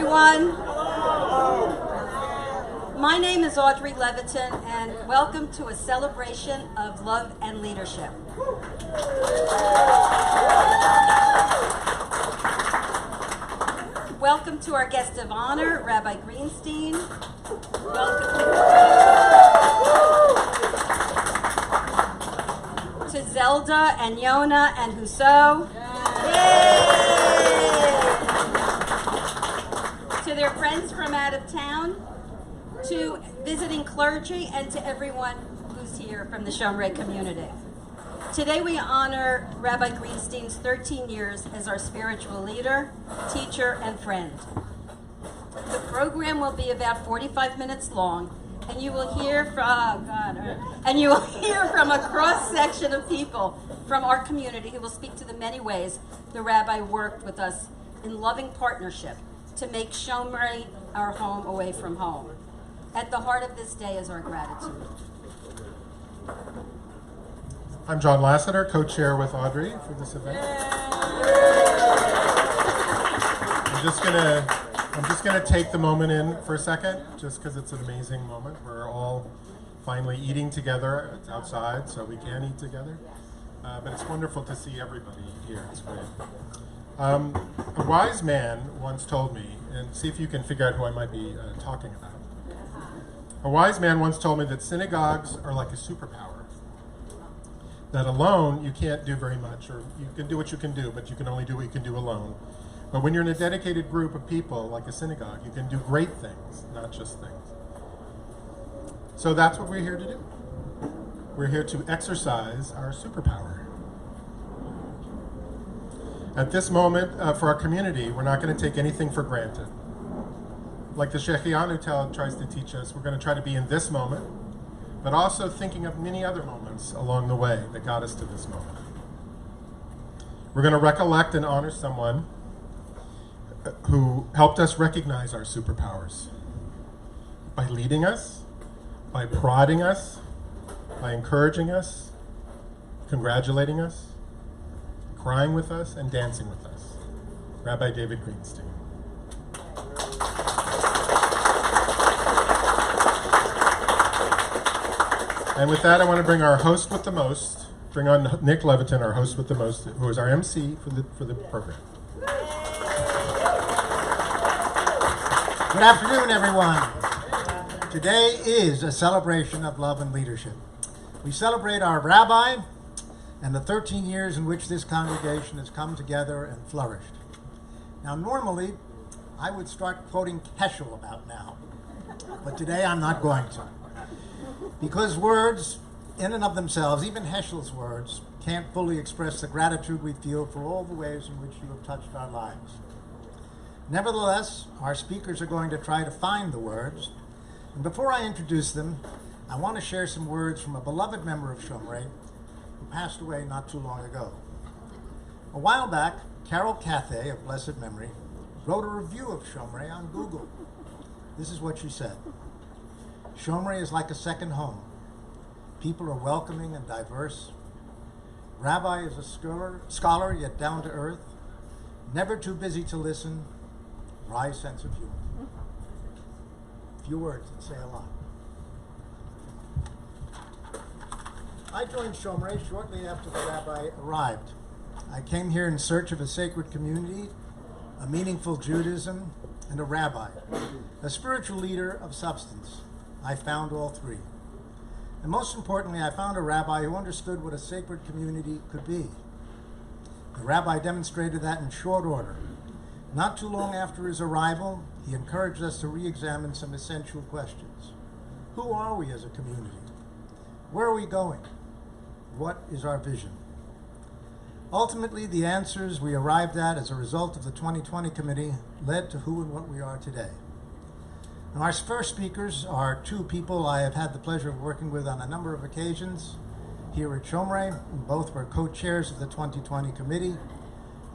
everyone. My name is Audrey Leviton, and welcome to a celebration of love and leadership. Welcome to our guest of honor, Rabbi Greenstein. Welcome to Zelda and Yona and Husso. To their friends from out of town, to visiting clergy, and to everyone who's here from the Shomrei community. Today we honor Rabbi Greenstein's 13 years as our spiritual leader, teacher, and friend. The program will be about 45 minutes long, and you will hear from a cross-section of people from our community who will speak to the many ways the Rabbi worked with us in loving partnership to make Shomrei our home away from home. At the heart of this day is our gratitude. I'm John Lasseter, co-chair with Audrey for this event. I'm just gonna take the moment in for a second, just because it's an amazing moment. We're all finally eating together. It's outside, so we can eat together. But it's wonderful to see everybody here. It's great. A wise man once told me, and see if you can figure out who I might be talking about. A wise man once told me that synagogues are like a superpower. That alone you can't do very much, or you can do what you can do, but you can only do what you can do alone. But when you're in a dedicated group of people, like a synagogue, you can do great things, not just things. So that's what we're here to do. We're here to exercise our superpower. At this moment, for our community, we're not going to take anything for granted. Like the Shechianu tries to teach us, we're going to try to be in this moment, but also thinking of many other moments along the way that got us to this moment. We're going to recollect and honor someone who helped us recognize our superpowers by leading us, by prodding us, by encouraging us, congratulating us, crying with us, and dancing with us. Rabbi David Greenstein. And with that, I want to bring our host with the most, bring on Nick Leviton, our host with the most, who is our MC for the program. Good afternoon, everyone. Today is a celebration of love and leadership. We celebrate our rabbi and the 13 years in which this congregation has come together and flourished. Now, normally, I would start quoting Heschel about now, but today I'm not going to. Because words, in and of themselves, even Heschel's words, can't fully express the gratitude we feel for all the ways in which you have touched our lives. Nevertheless, our speakers are going to try to find the words. And before I introduce them, I want to share some words from a beloved member of Shomrei who passed away not too long ago. A while back, Carol Cathay, of blessed memory, wrote a review of Shomrei on Google. This is what she said. Shomrei is like a second home. People are welcoming and diverse. Rabbi is a scholar yet down to earth, never too busy to listen, wry sense of humor. Few words that say a lot. I joined Shomrei shortly after the rabbi arrived. I came here in search of a sacred community, a meaningful Judaism, and a rabbi, a spiritual leader of substance. I found all three. And most importantly, I found a rabbi who understood what a sacred community could be. The rabbi demonstrated that in short order. Not too long after his arrival, he encouraged us to re-examine some essential questions. Who are we as a community? Where are we going? What is our vision? Ultimately, the answers we arrived at as a result of the 2020 committee led to who and what we are today. Now, our first speakers are two people I have had the pleasure of working with on a number of occasions here at Shomrei. Both were co-chairs of the 2020 committee,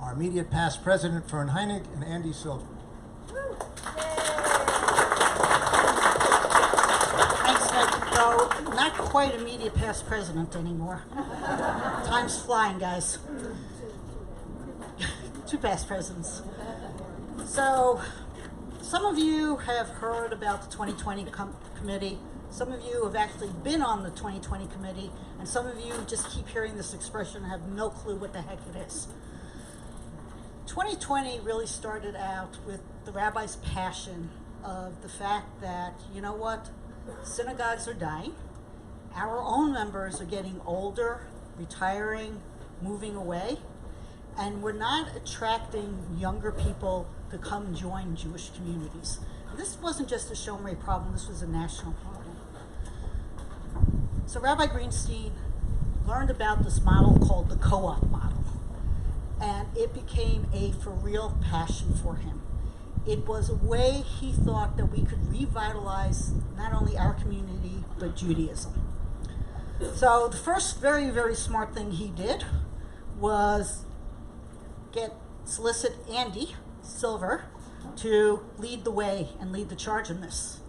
our immediate past president, Fern Heinig, and Andy Silver. Thanks, Nick. Though not quite immediate past president anymore. Time's flying, guys. 2 past presidents. So, Some of you have heard about the 2020 committee. Some of you have actually been on the 2020 committee, and some of you just keep hearing this expression and have no clue what the heck it is. 2020 really started out with the rabbi's passion of the fact that, you know what, synagogues are dying, our own members are getting older, retiring, moving away, and we're not attracting younger people to come join Jewish communities. This wasn't just a Shomrei problem, this was a national problem. So Rabbi Greenstein learned about this model called the co-op model, and it became a for real passion for him. It was a way he thought that we could revitalize not only our community, but Judaism. So the first very, very smart thing he did was solicit Andy Silver to lead the way and lead the charge in this.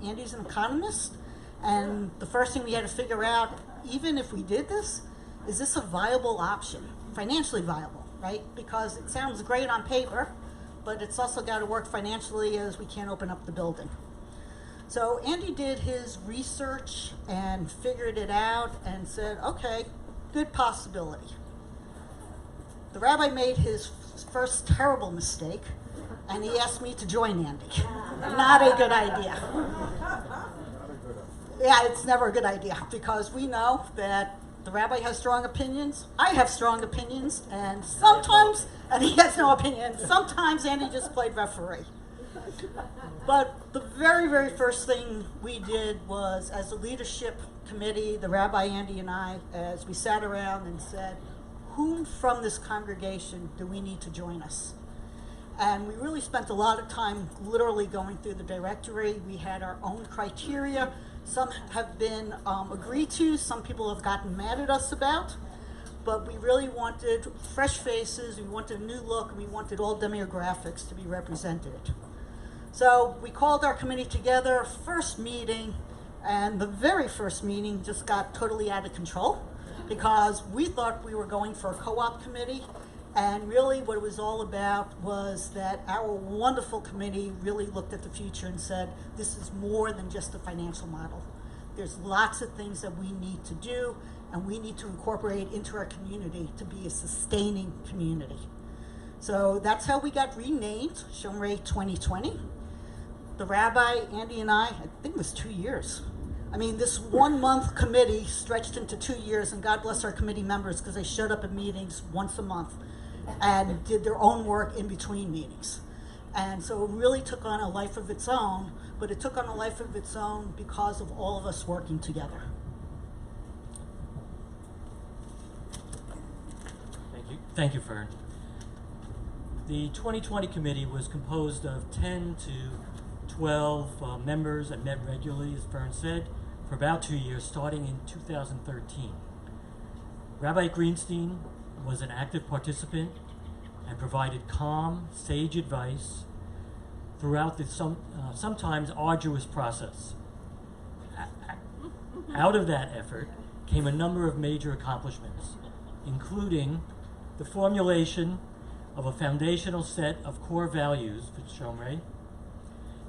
Andy's an economist, and the first thing we had to figure out, even if we did this, is this a viable option, financially viable, right? Because it sounds great on paper, but it's also got to work financially as we can't open up the building. So Andy did his research and figured it out and said, okay, good possibility. The rabbi made his first terrible mistake, and he asked me to join Andy. Not a good idea. Yeah, it's never a good idea, because we know that the rabbi has strong opinions, I have strong opinions, and sometimes, and he has no opinion, sometimes Andy just played referee. But the very, very first thing we did was, as a leadership committee, the rabbi, Andy, and I, as we sat around and said, whom from this congregation do we need to join us? And we really spent a lot of time literally going through the directory. We had our own criteria. Some have been agreed to, some people have gotten mad at us about, but we really wanted fresh faces, we wanted a new look, and we wanted all demographics to be represented. So we called our committee together, first meeting, and the very first meeting just got totally out of control because we thought we were going for a co-op committee, and really what it was all about was that our wonderful committee really looked at the future and said, this is more than just a financial model. There's lots of things that we need to do, and we need to incorporate into our community to be a sustaining community. So that's how we got renamed Shomrei 2020. The rabbi, Andy, and I think it was 2 years. I mean, this 1 month committee stretched into 2 years, and God bless our committee members because they showed up at meetings once a month and did their own work in between meetings. And so it really took on a life of its own, but it took on a life of its own because of all of us working together. Thank you, Fern. The 2020 committee was composed of 10 to 12 members and met regularly, as Fern said, for about 2 years, starting in 2013. Rabbi Greenstein was an active participant and provided calm, sage advice throughout the sometimes arduous process. Out of that effort came a number of major accomplishments, including the formulation of a foundational set of core values for Shomrei,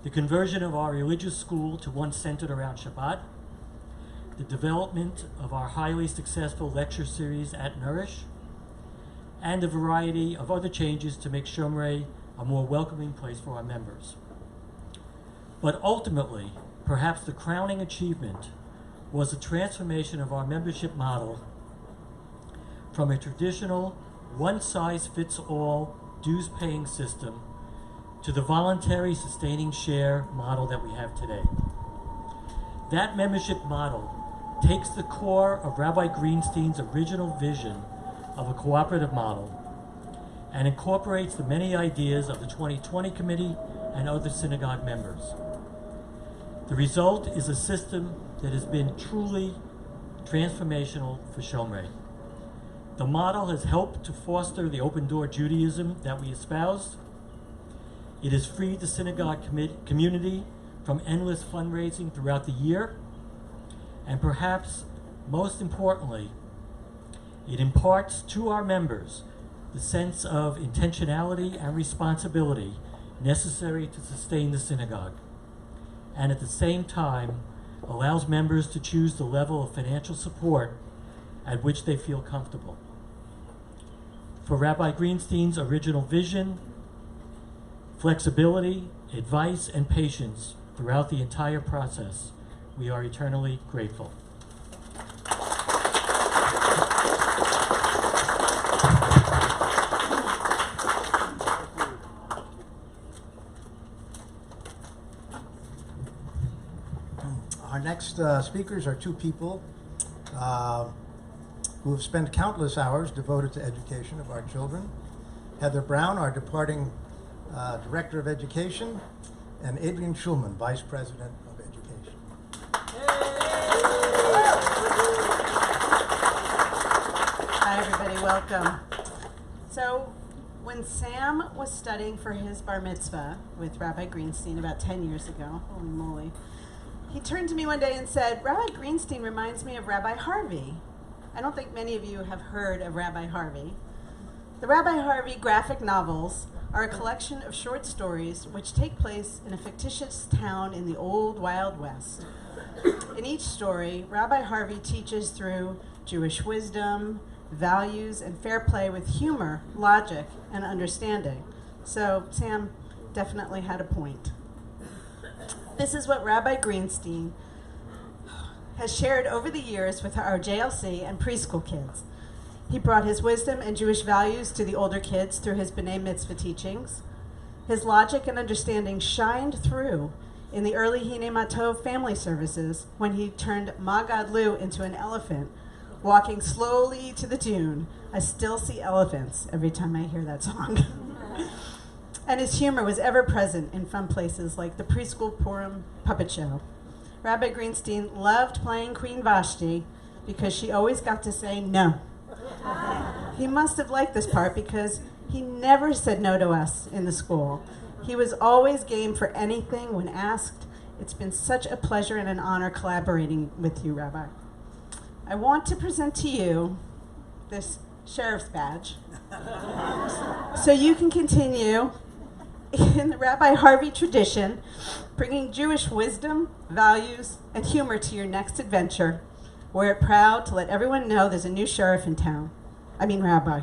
the conversion of our religious school to one centered around Shabbat, the development of our highly successful lecture series at Nourish, and a variety of other changes to make Shomrei a more welcoming place for our members. But ultimately, perhaps the crowning achievement was the transformation of our membership model from a traditional one-size-fits-all dues-paying system to the voluntary sustaining share model that we have today. That membership model takes the core of Rabbi Greenstein's original vision of a cooperative model and incorporates the many ideas of the 2020 committee and other synagogue members. The result is a system that has been truly transformational for Shomrei. The model has helped to foster the open-door Judaism that we espoused. It has freed the synagogue community from endless fundraising throughout the year. And perhaps most importantly, it imparts to our members the sense of intentionality and responsibility necessary to sustain the synagogue, and at the same time allows members to choose the level of financial support at which they feel comfortable. For Rabbi Greenstein's original vision, flexibility, advice, and patience throughout the entire process, we are eternally grateful. Our next speakers are two people who have spent countless hours devoted to education of our children. Heather Brown, our departing Director of Education, and Adrian Schulman, Vice President of Education. Hi everybody, welcome. So when Sam was studying for his bar mitzvah with Rabbi Greenstein about 10 years ago, holy moly, he turned to me one day and said, Rabbi Greenstein reminds me of Rabbi Harvey. I don't think many of you have heard of Rabbi Harvey. The Rabbi Harvey graphic novels are a collection of short stories which take place in a fictitious town in the old Wild West. In each story, Rabbi Harvey teaches through Jewish wisdom, values, and fair play with humor, logic, and understanding. So Sam definitely had a point. This is what Rabbi Greenstein has shared over the years with our JLC and preschool kids. He brought his wisdom and Jewish values to the older kids through his B'nai Mitzvah teachings. His logic and understanding shined through in the early Hinei Matov family services when he turned Ma Gadlu into an elephant, walking slowly to the tune. I still see elephants every time I hear that song. And his humor was ever present in fun places like the preschool Purim puppet show. Rabbi Greenstein loved playing Queen Vashti because she always got to say no. He must have liked this part because he never said no to us in the school. He was always game for anything when asked. It's been such a pleasure and an honor collaborating with you, Rabbi. I want to present to you this sheriff's badge so you can continue in the Rabbi Harvey tradition, bringing Jewish wisdom, values, and humor to your next adventure. We're proud to let everyone know there's a new sheriff in town. I mean, Rabbi.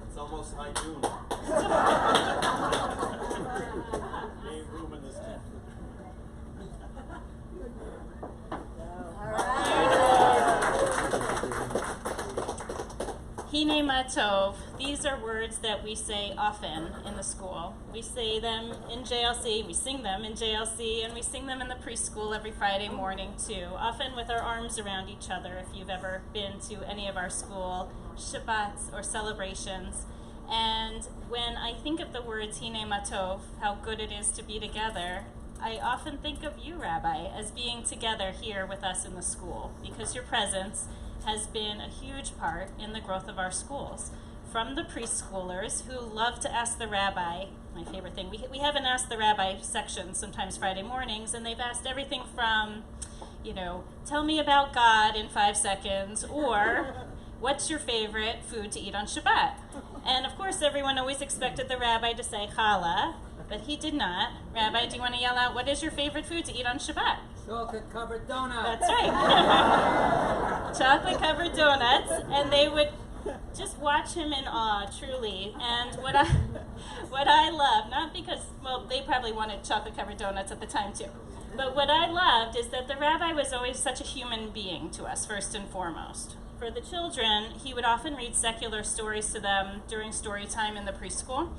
It's almost high noon. Ain't room in this tent. Hinei Matov, these are words that we say often in the school. We say them in JLC, we sing them in JLC, and we sing them in the preschool every Friday morning too, often with our arms around each other if you've ever been to any of our school Shabbats or celebrations. And when I think of the words Hinei Matov, how good it is to be together, I often think of you, Rabbi, as being together here with us in the school, because your presence has been a huge part in the growth of our schools. From the preschoolers who love to ask the rabbi, my favorite thing, we have an Ask the Rabbi section sometimes Friday mornings, and they've asked everything from, tell me about God in 5 seconds, or what's your favorite food to eat on Shabbat? And of course everyone always expected the rabbi to say challah, but he did not. Rabbi, do you want to yell out, what is your favorite food to eat on Shabbat? Chocolate-covered donut. That's right. Chocolate-covered donuts, and they would just watch him in awe, truly. And what I love, not because, they probably wanted chocolate-covered donuts at the time too, but what I loved is that the rabbi was always such a human being to us, first and foremost. For the children, he would often read secular stories to them during story time in the preschool,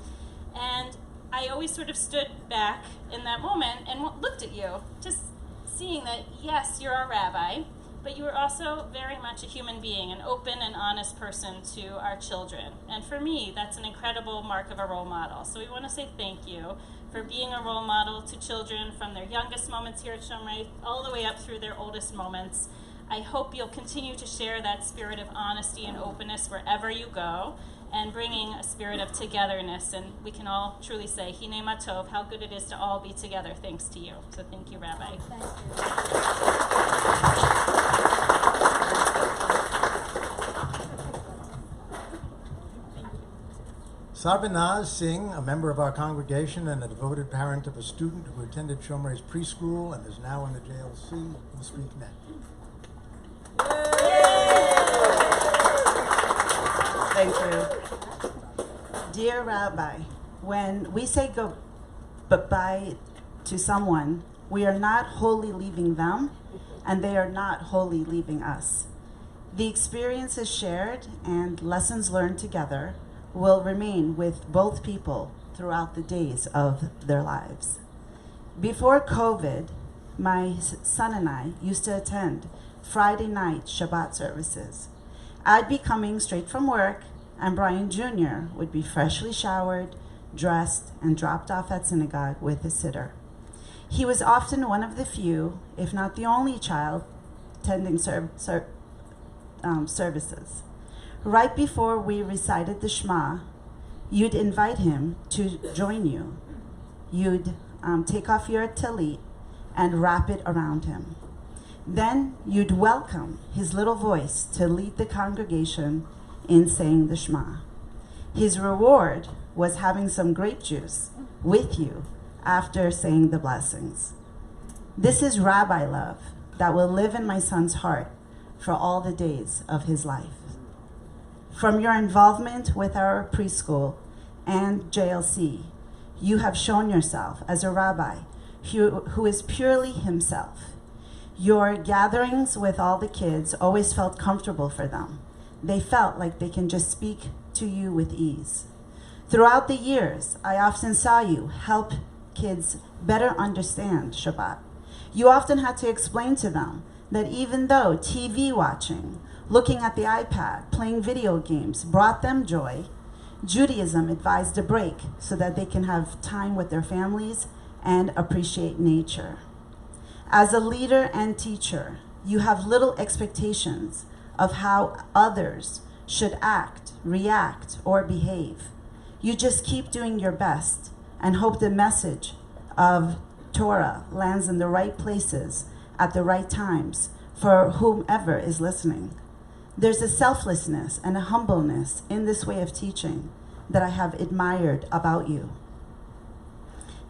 and I always sort of stood back in that moment and looked at you, just seeing that, yes, you're our rabbi, but you are also very much a human being, an open and honest person to our children. And for me, that's an incredible mark of a role model. So we want to say thank you for being a role model to children from their youngest moments here at Shomrei all the way up through their oldest moments. I hope you'll continue to share that spirit of honesty and openness wherever you go. and bringing a spirit of togetherness. And we can all truly say, Hinei Matov, how good it is to all be together thanks to you. So thank you, Rabbi. Thank you. Sarbanaz Singh, a member of our congregation and a devoted parent of a student who attended Shomrei's preschool and is now in the JLC, will speak next. Thank you. Dear Rabbi, when we say goodbye to someone, we are not wholly leaving them, and they are not wholly leaving us. The experiences shared and lessons learned together will remain with both people throughout the days of their lives. Before COVID, my son and I used to attend Friday night Shabbat services. I'd be coming straight from work, and Brian Jr. would be freshly showered, dressed, and dropped off at synagogue with a sitter. He was often one of the few, if not the only child, attending services. Right before we recited the Shema, you'd invite him to join you. You'd take off your talit and wrap it around him. Then you'd welcome his little voice to lead the congregation in saying the Shema. His reward was having some grape juice with you after saying the blessings. This is Rabbi love that will live in my son's heart for all the days of his life. From your involvement with our preschool and JLC, you have shown yourself as a rabbi who is purely himself. Your gatherings with all the kids always felt comfortable for them. They felt like they can just speak to you with ease. Throughout the years, I often saw you help kids better understand Shabbat. You often had to explain to them that even though TV watching, looking at the iPad, playing video games brought them joy, Judaism advised a break so that they can have time with their families and appreciate nature. As a leader and teacher, you have little expectations of how others should act, react, or behave. You just keep doing your best and hope the message of Torah lands in the right places at the right times for whomever is listening. There's a selflessness and a humbleness in this way of teaching that I have admired about you.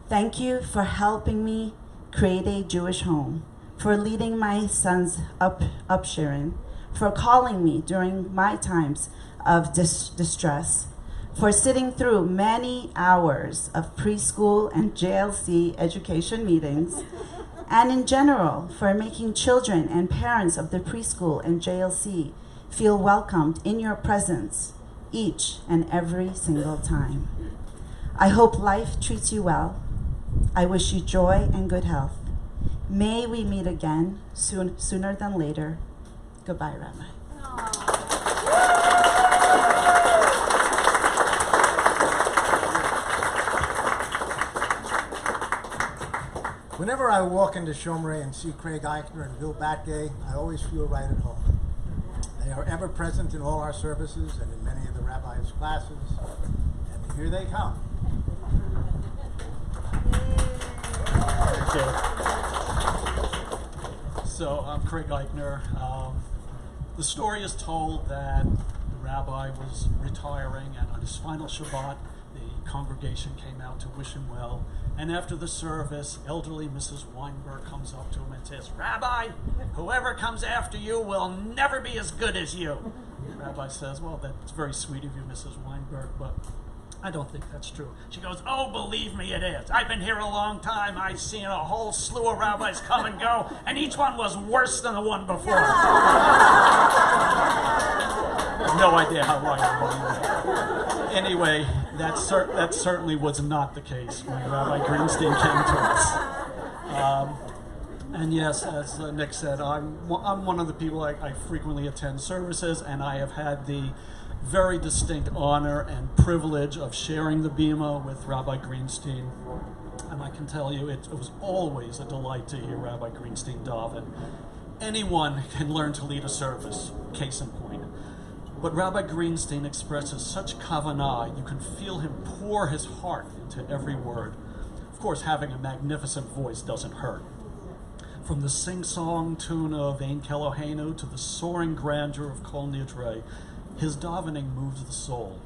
Thank you for helping me create a Jewish home, for leading my sons up Sharon, for calling me during my times of distress, for sitting through many hours of preschool and JLC education meetings, and in general, for making children and parents of the preschool and JLC feel welcomed in your presence each and every single time. I hope life treats you well. I wish you joy and good health. May we meet again sooner than later. Goodbye, Rabbi. Whenever I walk into Shomrei and see Craig Eichner and Bill Batgay, I always feel right at home. They are ever present in all our services and in many of the rabbis' classes, and here they come. Thank you. So I'm Craig Eichner. The story is told that the rabbi was retiring, and on his final Shabbat, the congregation came out to wish him well. And after the service, elderly Mrs. Weinberg comes up to him and says, "Rabbi, whoever comes after you will never be as good as you." The rabbi says, "Well, that's very sweet of you, Mrs. Weinberg, but I don't think that's true." She goes, "Oh, believe me, it is. I've been here a long time. I've seen a whole slew of rabbis come and go, and each one was worse than the one before." No idea how right I was. Anyway, that certainly was not the case when Rabbi Greenstein came to us. And yes, as Nick said, I'm one of the people I frequently attend services, and I have had the very distinct honor and privilege of sharing the bima with Rabbi Greenstein. And I can tell you, it was always a delight to hear Rabbi Greenstein daven. Anyone can learn to lead a service, case in point. But Rabbi Greenstein expresses such kavanah, you can feel him pour his heart into every word. Of course, having a magnificent voice doesn't hurt. From the sing-song tune of Ein Keloheinu to the soaring grandeur of Kol Nidre, his davening moves the soul.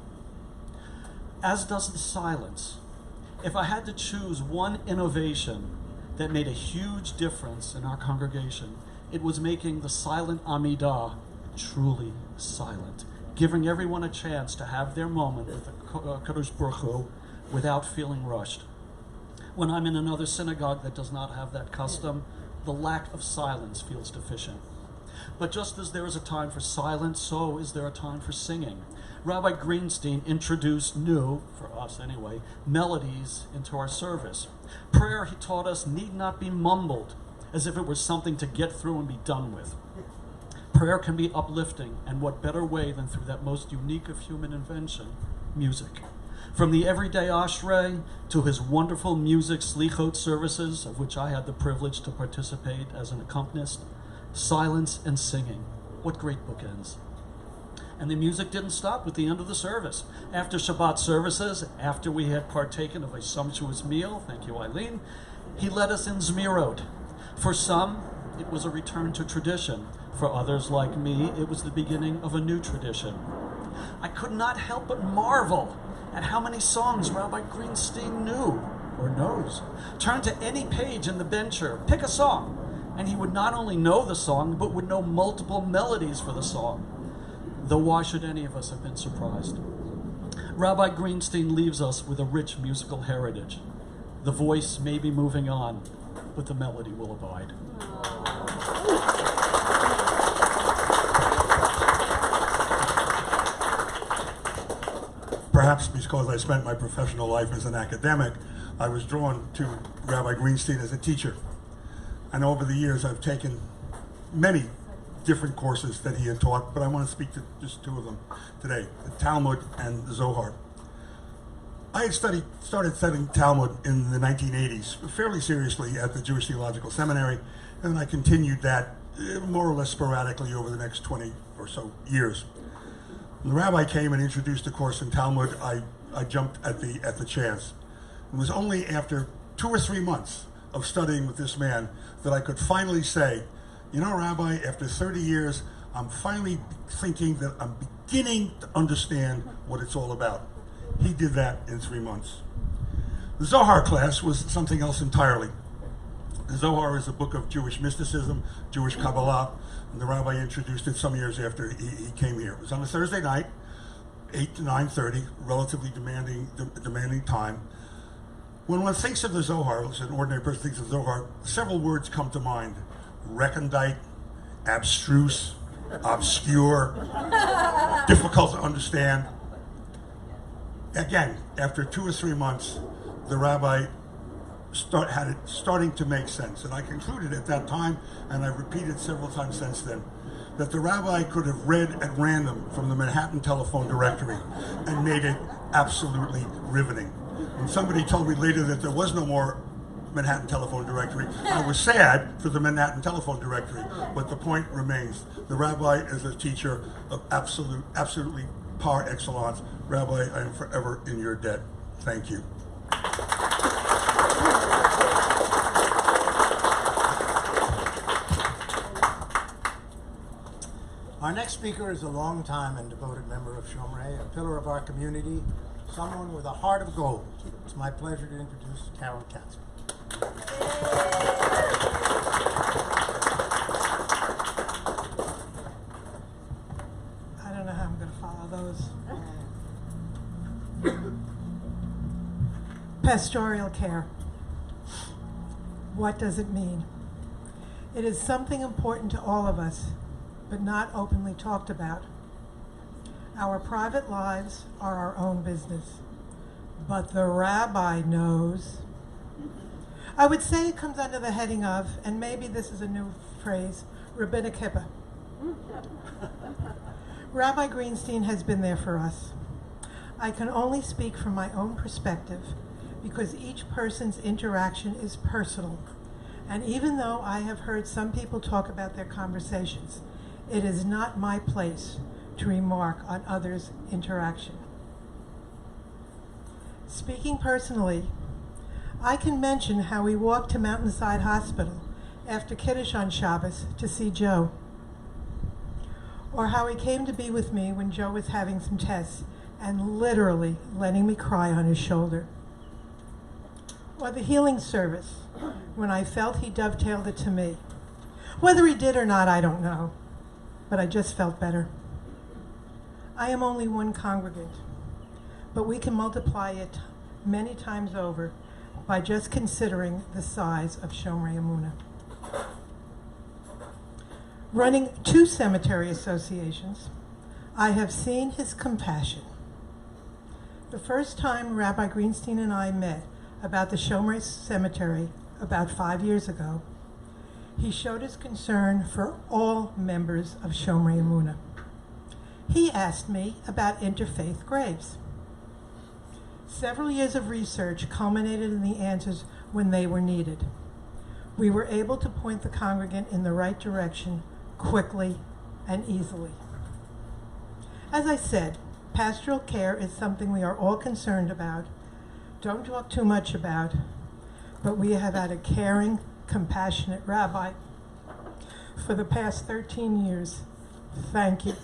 As does the silence. If I had to choose one innovation that made a huge difference in our congregation, it was making the silent Amidah truly silent, giving everyone a chance to have their moment with the Kadosh Baruch Hu without feeling rushed. When I'm in another synagogue that does not have that custom, the lack of silence feels deficient. But just as there is a time for silence, so is there a time for singing. Rabbi Greenstein introduced new, for us anyway, melodies into our service. Prayer, he taught us, need not be mumbled, as if it were something to get through and be done with. Prayer can be uplifting, and what better way than through that most unique of human invention, music. From the everyday Ashrei to his wonderful music slichot services, of which I had the privilege to participate as an accompanist, silence and singing. What great bookends. And the music didn't stop with the end of the service. After Shabbat services, after we had partaken of a sumptuous meal, thank you, Eileen, he led us in Zmirot. For some, it was a return to tradition. For others, like me, it was the beginning of a new tradition. I could not help but marvel at how many songs Rabbi Greenstein knew or knows. Turn to any page in the Bencher, pick a song, and he would not only know the song, but would know multiple melodies for the song. Though why should any of us have been surprised? Rabbi Greenstein leaves us with a rich musical heritage. The voice may be moving on, but the melody will abide. Perhaps because I spent my professional life as an academic, I was drawn to Rabbi Greenstein as a teacher. And over the years, I've taken many different courses that he had taught, but I want to speak to just two of them today, the Talmud and the Zohar. I had started studying Talmud in the 1980s, fairly seriously at the Jewish Theological Seminary, and I continued that more or less sporadically over the next 20 or so years. When the rabbi came and introduced the course in Talmud, I jumped at the chance. It was only after 2 or 3 months of studying with this man that I could finally say, you know, Rabbi, after 30 years, I'm finally thinking that I'm beginning to understand what it's all about. He did that in 3 months. The Zohar class was something else entirely. The Zohar is a book of Jewish mysticism, Jewish Kabbalah, and the rabbi introduced it some years after he came here. It was on a Thursday night, 8 to 9:30, relatively demanding time. When one thinks of the Zohar, as an ordinary person thinks of the Zohar, several words come to mind. Recondite, abstruse, obscure, difficult to understand. Again, after 2 or 3 months, the rabbi had it starting to make sense. And I concluded at that time, and I've repeated several times since then, that the rabbi could have read at random from the Manhattan telephone directory and made it absolutely riveting. When somebody told me later that there was no more Manhattan telephone directory, I was sad for the Manhattan telephone directory, but the point remains. The rabbi is a teacher of absolutely par excellence. Rabbi, I am forever in your debt. Thank you. Our next speaker is a longtime and devoted member of Shomrei, a pillar of our community, someone with a heart of gold. It's my pleasure to introduce Carol Katz. I don't know how I'm going to follow those. Pastoral care. What does it mean? It is something important to all of us, but not openly talked about. Our private lives are our own business, but the rabbi knows. I would say it comes under the heading of, and maybe this is a new phrase, rabbinic kippah. Rabbi Greenstein has been there for us. I can only speak from my own perspective because each person's interaction is personal. And even though I have heard some people talk about their conversations, it is not my place to remark on others' interaction. Speaking personally, I can mention how we walked to Mountainside Hospital after Kiddush on Shabbos to see Joe, or how he came to be with me when Joe was having some tests and literally letting me cry on his shoulder, or the healing service when I felt he dovetailed it to me. Whether he did or not, I don't know, but I just felt better. I am only one congregant, but we can multiply it many times over by just considering the size of Shomrei Emunah. Running 2 cemetery associations, I have seen his compassion. The first time Rabbi Greenstein and I met about the Shomrei Cemetery about 5 years ago, he showed his concern for all members of Shomrei Emunah. He asked me about interfaith graves. Several years of research culminated in the answers when they were needed. We were able to point the congregant in the right direction quickly and easily. As I said, pastoral care is something we are all concerned about, don't talk too much about, but we have had a caring, compassionate rabbi for the past 13 years. Thank you.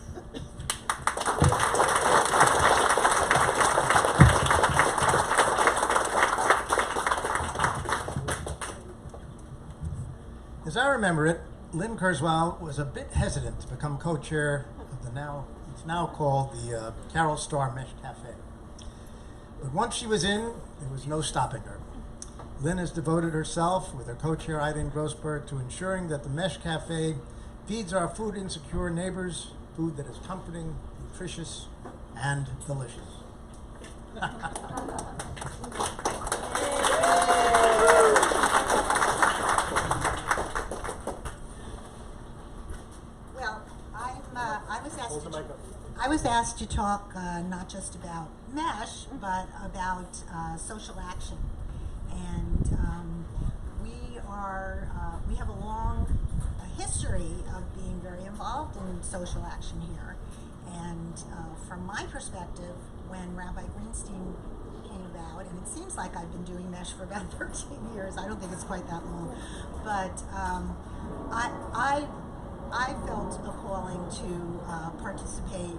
As I remember it, Lynn Kurzweil was a bit hesitant to become co-chair of it's now called the Carol Starr Mesh Cafe. But once she was in, there was no stopping her. Lynn has devoted herself, with her co-chair Eileen Grossberg, to ensuring that the Mesh Cafe feeds our food-insecure neighbors food that is comforting, nutritious, and delicious. Well, I was asked to talk not just about MESH, but about social action. And we have a long history of being very involved in social action here. And from my perspective, when Rabbi Greenstein came about, and it seems like I've been doing MESH for about 13 years, I don't think it's quite that long, but I felt a calling to participate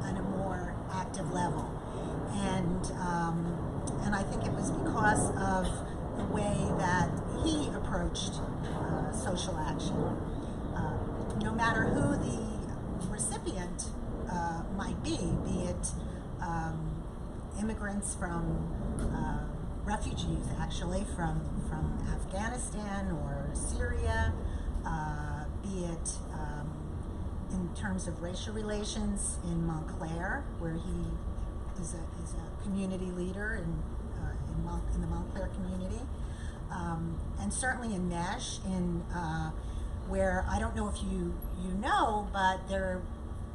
on a more active level. And I think it was because of the way that he approached social action. No matter who the recipient might be it immigrants from refugees, actually, from Afghanistan or Syria, be it in terms of racial relations in Montclair, where he is a community leader in the Montclair community, and certainly in MESH, where I don't know if you know, but there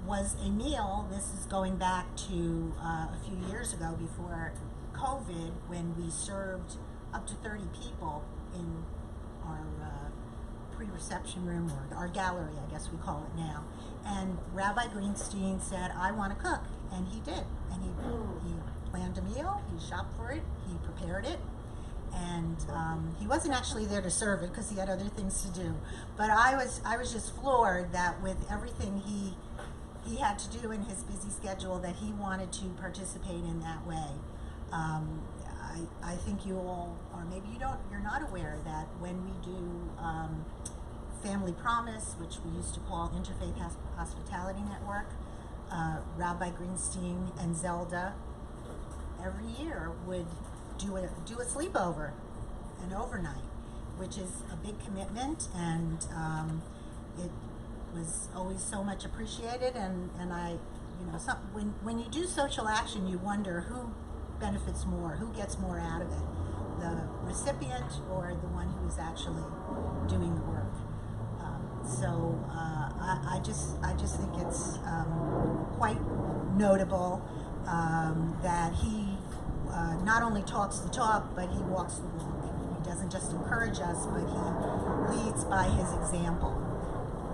was a meal. This is going back to a few years ago, before COVID, when we served up to 30 people in our pre-reception room, or our gallery, I guess we call it now. And Rabbi Greenstein said, "I want to cook," and he did. And he planned a meal, he shopped for it, he prepared it, and he wasn't actually there to serve it because he had other things to do. But I was just floored that with everything he had to do in his busy schedule, that he wanted to participate in that way. I think you all, or maybe you're not aware that when we do Family Promise, which we used to call Interfaith Hospitality Network, Rabbi Greenstein and Zelda every year would do a sleepover, an overnight, which is a big commitment, and it was always so much appreciated. And when you do social action, you wonder who benefits more, who gets more out of it, the recipient or the one who is actually doing the work. So I just think it's quite notable that he not only talks the talk, but he walks the walk. He doesn't just encourage us, but he leads by his example.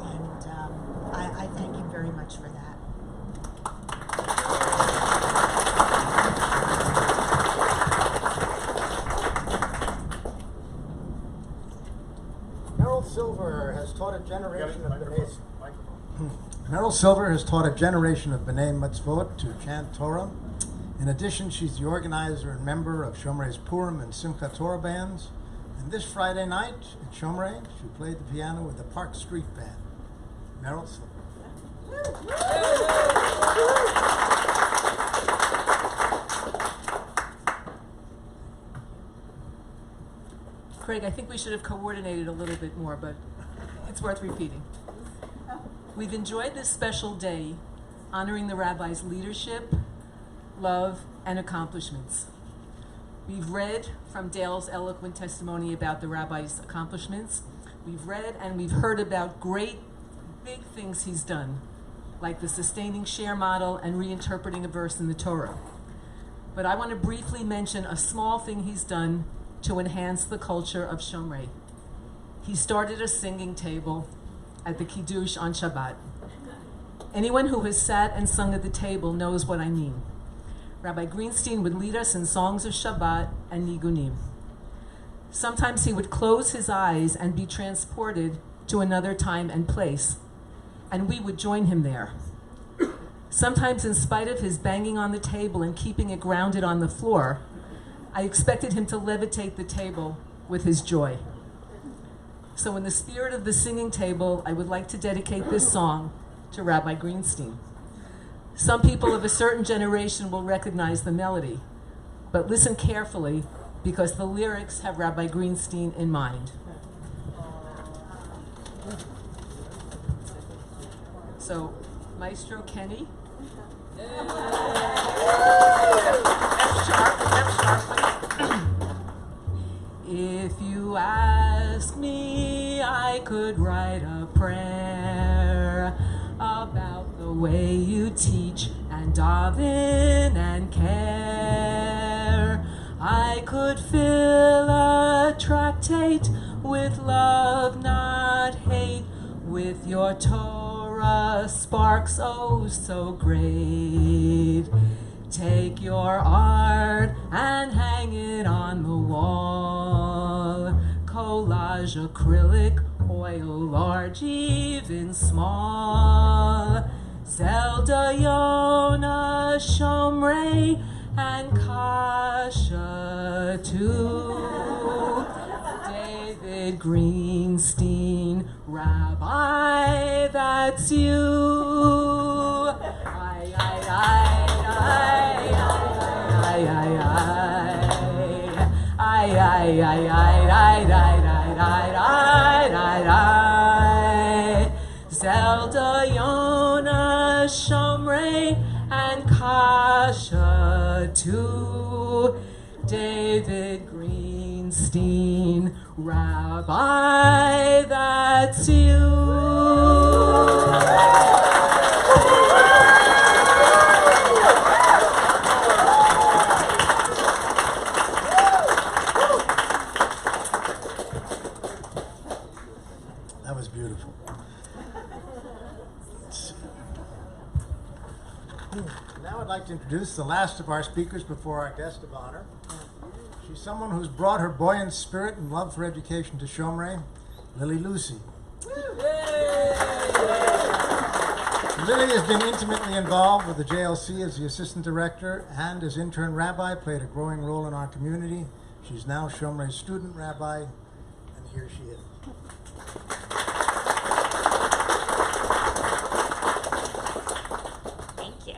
And I thank him very much for that. Merrill Silver has taught a generation of B'nai Merrill Silver has taught a generation of B'nai Mitzvot to chant Torah. In addition, she's the organizer and member of Shomrei's Purim and Simchat Torah bands. And this Friday night at Shomrei, she played the piano with the Park Street Band. Merrill Silver. Craig, I think we should have coordinated a little bit more, but it's worth repeating. We've enjoyed this special day honoring the Rabbi's leadership, love, and accomplishments. We've read from Dale's eloquent testimony about the Rabbi's accomplishments. We've read and we've heard about great, big things he's done, like the sustaining share model and reinterpreting a verse in the Torah. But I want to briefly mention a small thing he's done to enhance the culture of Shomrei. He started a singing table at the Kiddush on Shabbat. Anyone who has sat and sung at the table knows what I mean. Rabbi Greenstein would lead us in songs of Shabbat and Nigunim. Sometimes he would close his eyes and be transported to another time and place, and we would join him there. Sometimes, in spite of his banging on the table and keeping it grounded on the floor, I expected him to levitate the table with his joy. So in the spirit of the singing table, I would like to dedicate this song to Rabbi Greenstein. Some people of a certain generation will recognize the melody, but listen carefully because the lyrics have Rabbi Greenstein in mind. So, Maestro Kenny. F sharp, please. If you ask me, I could write a prayer about the way you teach and daven and care. I could fill a tractate with love, not hate, with your Torah sparks oh so great. Take your art and hang it on the wall. Collage, acrylic, oil, large, even small. Zelda, Yona, Shomrei, and Kasha too. David Greenstein, Rabbi, that's you. Zelda, Yona, Shomrei, and Kasha too. David Greenstein, Rabbi, that's you. That was beautiful. Now I'd like to introduce the last of our speakers before our guest of honor. She's someone who's brought her buoyant spirit and love for education to Shomrei, Lily Lucy. Lily has been intimately involved with the JLC as the assistant director and as intern rabbi, played a growing role in our community. She's now Shomrei's student rabbi, and here she is. Thank you.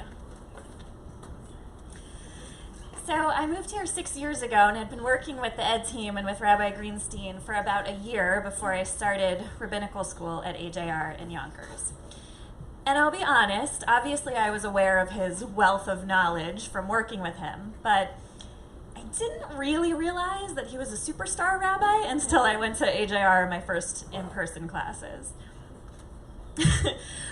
So I moved here 6 years ago and had been working with the ed team and with Rabbi Greenstein for about a year before I started rabbinical school at AJR in Yonkers. And I'll be honest, obviously I was aware of his wealth of knowledge from working with him, but I didn't really realize that he was a superstar rabbi until I went to AJR my first in-person classes.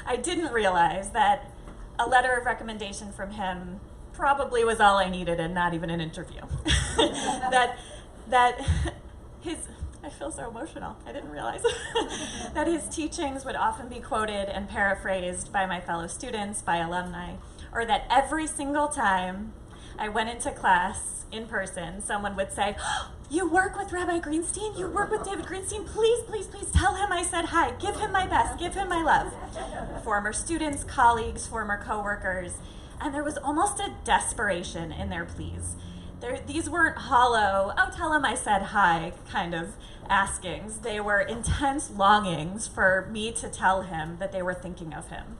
I didn't realize that a letter of recommendation from him probably was all I needed and not even an interview. I feel so emotional. I didn't realize that his teachings would often be quoted and paraphrased by my fellow students, by alumni, or that every single time I went into class in person, someone would say, "Oh, you work with Rabbi Greenstein? You work with David Greenstein? Please, please, please tell him I said hi. Give him my best. Give him my love. Former students, colleagues, former coworkers, and there was almost a desperation in their pleas. These weren't hollow, oh, tell him I said hi kind of askings. They were intense longings for me to tell him that they were thinking of him.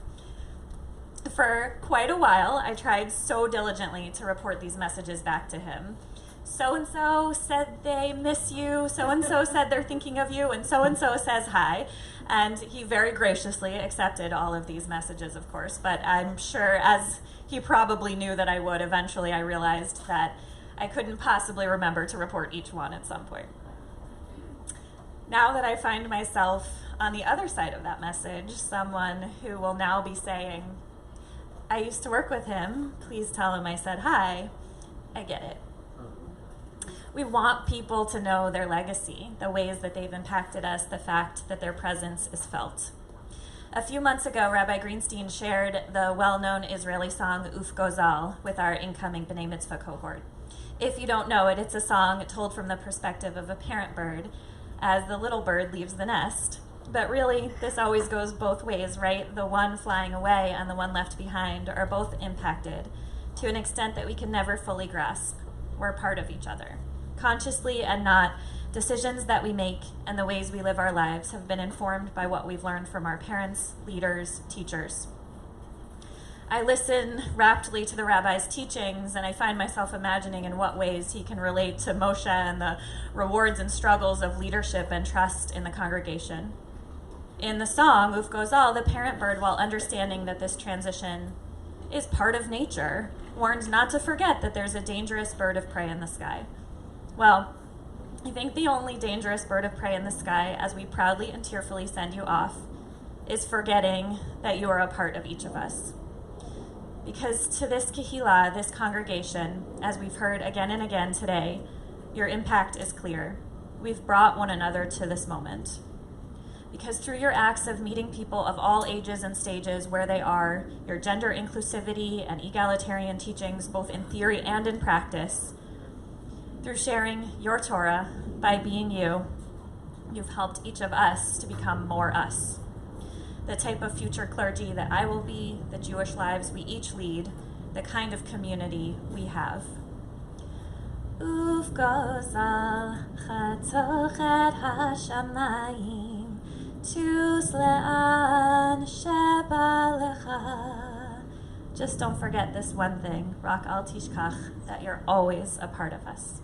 For quite a while, I tried so diligently to report these messages back to him. So-and-so said they miss you, so-and-so said they're thinking of you, and so-and-so says hi. And he very graciously accepted all of these messages, of course, but I'm sure, as he probably knew that I would, eventually I realized that I couldn't possibly remember to report each one at some point. Now that I find myself on the other side of that message, someone who will now be saying, I used to work with him, please tell him I said hi, I get it. We want people to know their legacy, the ways that they've impacted us, the fact that their presence is felt. A few months ago, Rabbi Greenstein shared the well-known Israeli song Uf Gozal with our incoming B'nai Mitzvah cohort. If you don't know it, it's a song told from the perspective of a parent bird as the little bird leaves the nest. But really, this always goes both ways, right? The one flying away and the one left behind are both impacted to an extent that we can never fully grasp. We're part of each other. Consciously and not, decisions that we make and the ways we live our lives have been informed by what we've learned from our parents, leaders, teachers. I listen raptly to the rabbi's teachings, and I find myself imagining in what ways he can relate to Moshe and the rewards and struggles of leadership and trust in the congregation. In the song, Uf Gozal, the parent bird, while understanding that this transition is part of nature, warns not to forget that there's a dangerous bird of prey in the sky. Well, I think the only dangerous bird of prey in the sky, as we proudly and tearfully send you off, is forgetting that you are a part of each of us. Because to this kehillah, this congregation, as we've heard again and again today, your impact is clear. We've brought one another to this moment. Because through your acts of meeting people of all ages and stages where they are, your gender inclusivity and egalitarian teachings, both in theory and in practice, through sharing your Torah by being you, you've helped each of us to become more us. The type of future clergy that I will be, the Jewish lives we each lead, the kind of community we have. Uf Gozal chatochet hashamayim tus le'an sheba lecha. Just don't forget this one thing, rak al tishkach, that you're always a part of us.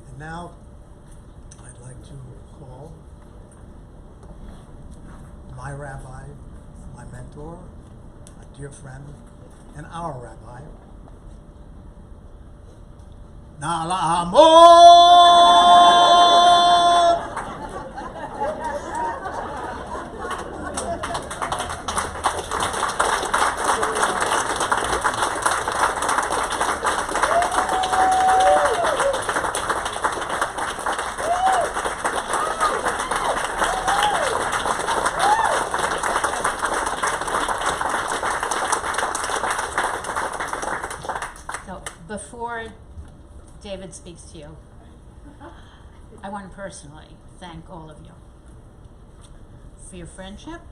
And now, I'd like to call my rabbi, my mentor, my dear friend, and our rabbi, Before David speaks to you, I want to personally thank all of you for your friendship,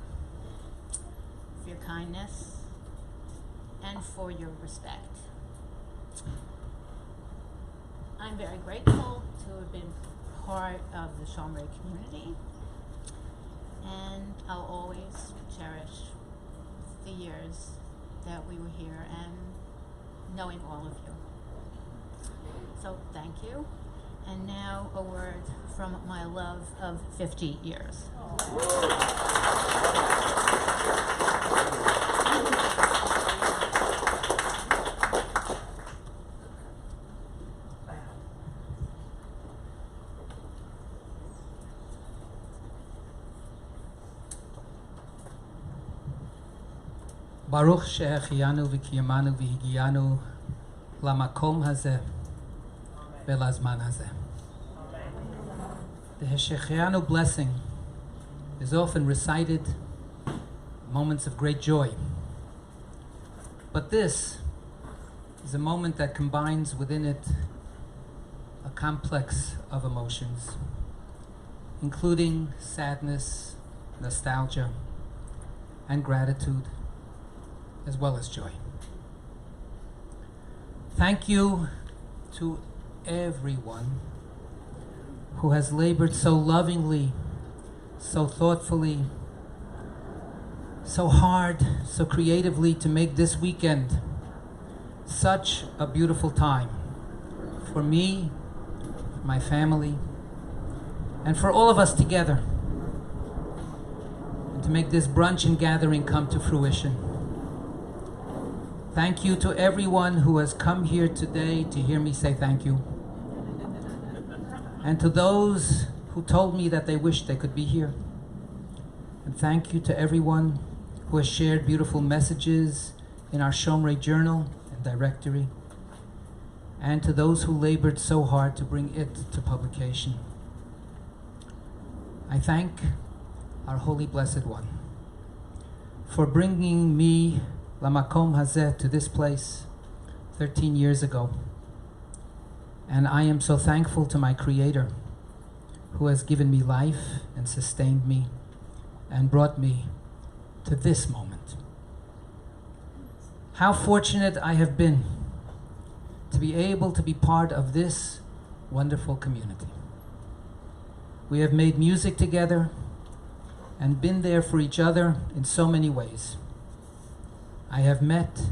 for your kindness, and for your respect. I'm very grateful to have been part of the Shomrei community, and I'll always cherish the years that we were here and knowing all of you. So thank you. And now a word from my love of 50 years. Baruch she'echiyanu v'kiyamanu v'higiyanu lamakom hazeh velazman hazeh. The Heshechianu blessing is often recited in moments of great joy. But this is a moment that combines within it a complex of emotions, including sadness, nostalgia, and gratitude, as well as joy. Thank you to everyone who has labored so lovingly, so thoughtfully, so hard, so creatively to make this weekend such a beautiful time for me, my family, and for all of us together, and to make this brunch and gathering come to fruition. Thank you to everyone who has come here today to hear me say thank you. And to those who told me that they wished they could be here. And thank you to everyone who has shared beautiful messages in our Shomrei journal and directory. And to those who labored so hard to bring it to publication. I thank our Holy Blessed One for bringing me Lamakom Hazeh to this place 13 years ago. And I am so thankful to my Creator who has given me life and sustained me and brought me to this moment. How fortunate I have been to be able to be part of this wonderful community. We have made music together and been there for each other in so many ways. I have met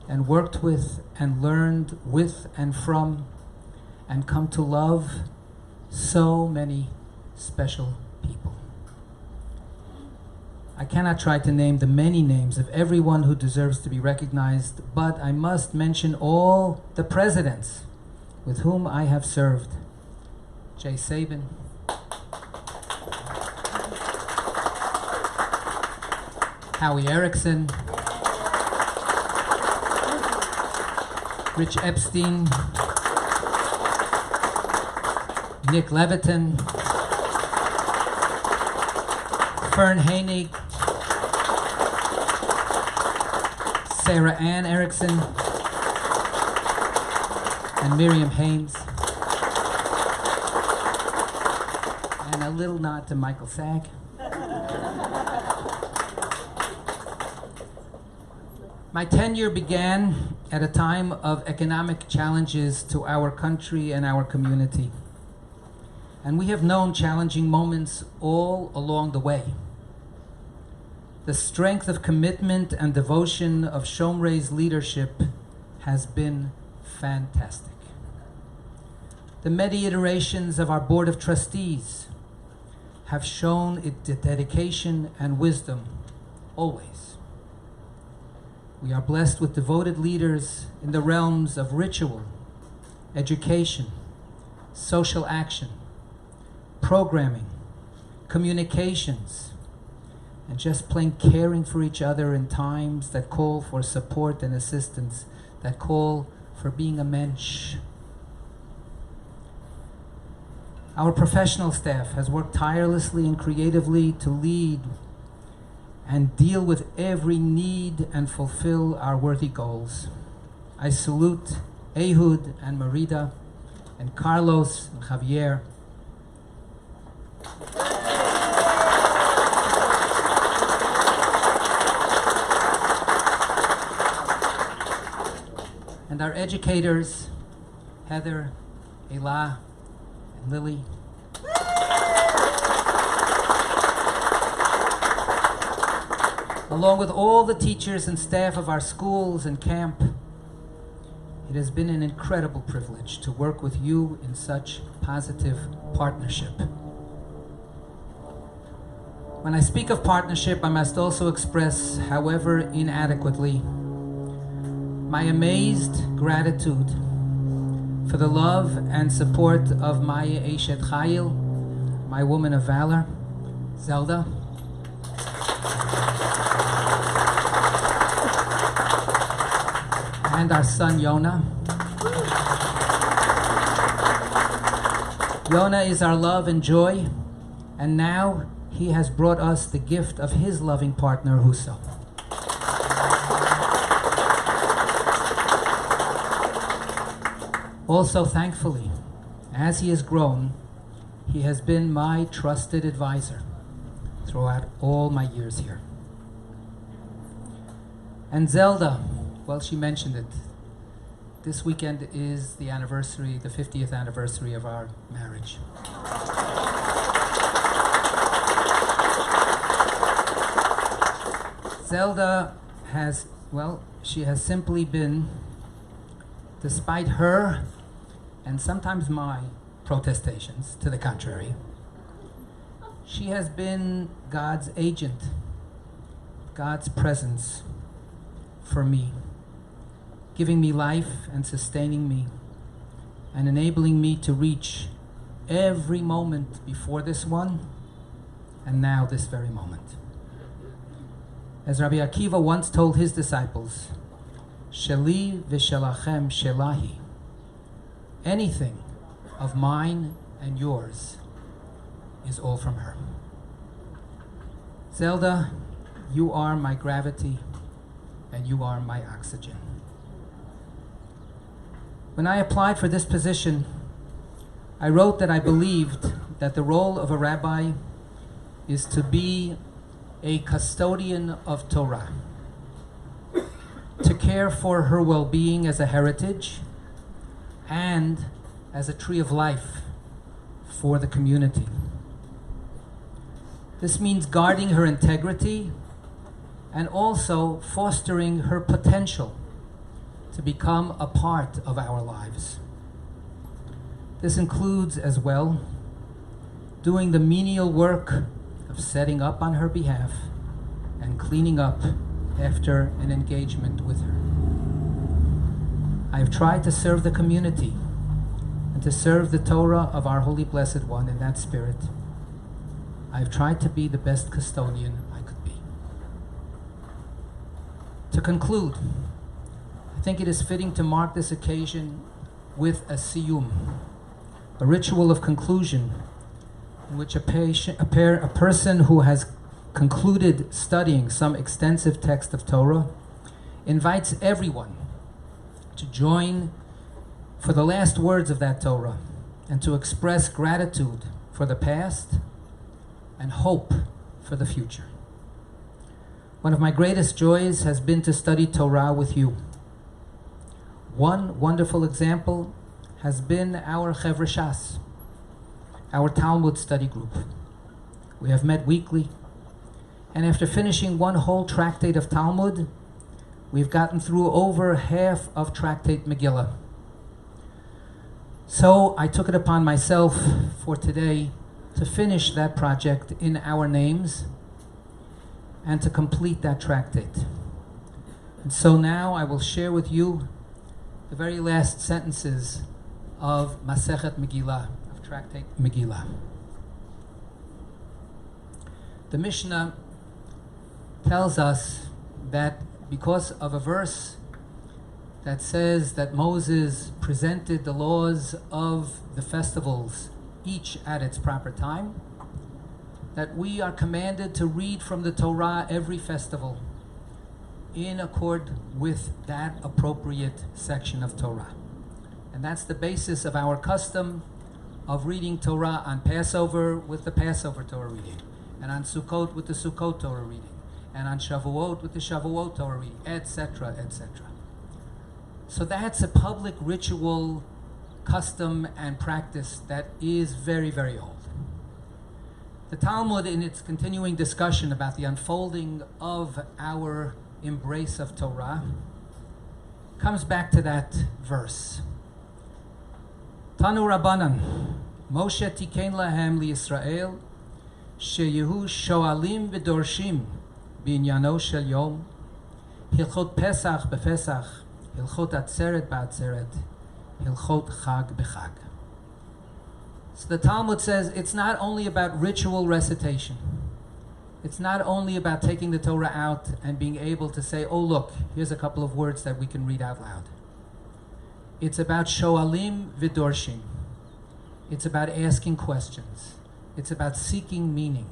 and worked with and learned with and from and come to love so many special people. I cannot try to name the many names of everyone who deserves to be recognized, but I must mention all the presidents with whom I have served. Jay Sabin, Howie Erickson, Rich Epstein, Nick Levitin, Fern Hainig, Sarah Ann Erickson, and Miriam Haynes. And a little nod to Michael Sag. My tenure began at a time of economic challenges to our country and our community. And we have known challenging moments all along the way. The strength of commitment and devotion of Shomrei's leadership has been fantastic. The many iterations of our Board of Trustees have shown its dedication and wisdom always. We are blessed with devoted leaders in the realms of ritual, education, social action, programming, communications, and just plain caring for each other in times that call for support and assistance, that call for being a mensch. Our professional staff has worked tirelessly and creatively to lead and deal with every need and fulfill our worthy goals. I salute Ehud and Merida and Carlos and Javier. And our educators, Heather, Elah, and Lily. Along with all the teachers and staff of our schools and camp, it has been an incredible privilege to work with you in such positive partnership. When I speak of partnership, I must also express, however inadequately, my amazed gratitude for the love and support of my Eshet Chayil, my woman of valor, Zelda, and our son Yonah, Yonah is our love and joy, and now he has brought us the gift of his loving partner, Huso. Also, thankfully, as he has grown, he has been my trusted advisor throughout all my years here. And Zelda, well, she mentioned it. This weekend is the anniversary, the 50th anniversary of our marriage. Zelda has, well, she has simply been, despite her and sometimes my protestations to the contrary, she has been God's agent, God's presence for me, giving me life and sustaining me and enabling me to reach every moment before this one and now this very moment. As Rabbi Akiva once told his disciples, Sheli v'shelachem shelahi, anything of mine and yours is all from her. Zelda, you are my gravity and you are my oxygen. When I applied for this position, I wrote that I believed that the role of a rabbi is to be a custodian of Torah, to care for her well-being as a heritage and as a tree of life for the community. This means guarding her integrity and also fostering her potential to become a part of our lives. This includes as well doing the menial work of setting up on her behalf and cleaning up after an engagement with her. I have tried to serve the community and to serve the Torah of our Holy Blessed One in that spirit. I have tried to be the best custodian I could be. To conclude, I think it is fitting to mark this occasion with a siyum, a ritual of conclusion in which a person who has concluded studying some extensive text of Torah invites everyone to join for the last words of that Torah and to express gratitude for the past and hope for the future. One of my greatest joys has been to study Torah with you. One wonderful example has been our Chevre Shas, our Talmud study group. We have met weekly, and after finishing one whole tractate of Talmud, we've gotten through over half of tractate Megillah. So I took it upon myself for today to finish that project in our names and to complete that tractate. And so now I will share with you the very last sentences of Masechet Megillah, of tractate Megillah. The Mishnah tells us that because of a verse that says that Moses presented the laws of the festivals each at its proper time, that we are commanded to read from the Torah every festival in accord with that appropriate section of Torah. And that's the basis of our custom of reading Torah on Passover with the Passover Torah reading, and on Sukkot with the Sukkot Torah reading, and on Shavuot with the Shavuot Torah reading, etc., etc. So that's a public ritual, custom, and practice that is very, very old. The Talmud, in its continuing discussion about the unfolding of our embrace of Torah, comes back to that verse. Tanu Rabbanan, Moshe tikein lahem liYisrael, sheyehu shoalim v'dorshim b'inyano shel yom, hilchot Pesach b'Pesach, hilchot Atzeret b'Atzeret, hilchot Chag b'Chag. So the Talmud says it's not only about ritual recitation. It's not only about taking the Torah out and being able to say, oh look, here's a couple of words that we can read out loud. It's about shoalim v'dorshim. It's about asking questions. It's about seeking meaning.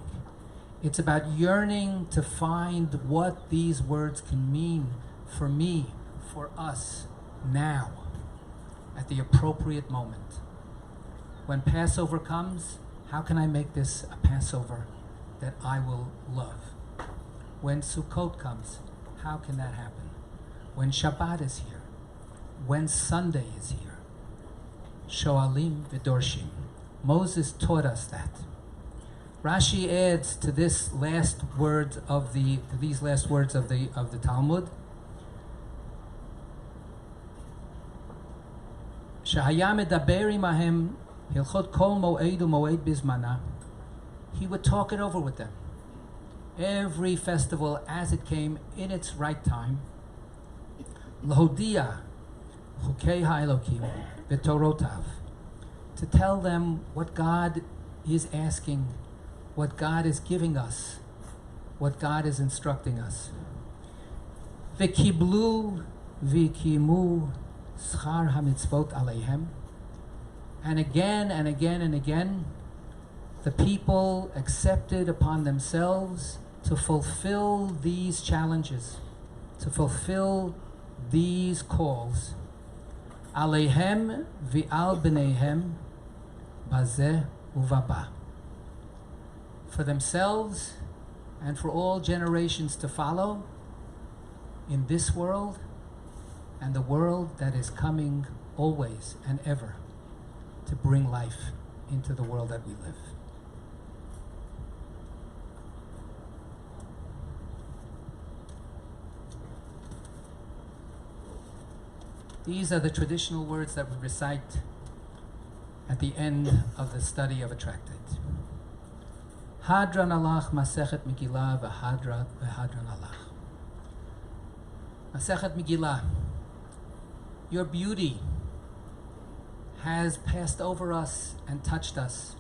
It's about yearning to find what these words can mean for me, for us, now, at the appropriate moment. When Passover comes, how can I make this a Passover that I will love? When Sukkot comes, how can that happen? When Shabbat is here, when Sunday is here, Shoalim v'dorshim. Moses taught us that. Rashi adds to these last words of the Talmud. Shehaya medaber imahem hilchot kol moed u'moed bizmana. He would talk it over with them. Every festival as it came in its right time. Lahodia chukei ha'elokim v'torotav. To tell them what God is asking, what God is giving us, what God is instructing us. V'kiblu v'kimu schar hamitzvot aleihem. And again and again and again, the people accepted upon themselves to fulfill these challenges, to fulfill these calls. Aleihem v'al b'neihem bazeh uvaba. For themselves and for all generations to follow in this world and the world that is coming always and ever to bring life into the world that we live. These are the traditional words that we recite at the end of the study of a tractate. Hadran alach Masechet Megillah v'Hadran alach. Masechet Megillah, your beauty has passed over us and touched us,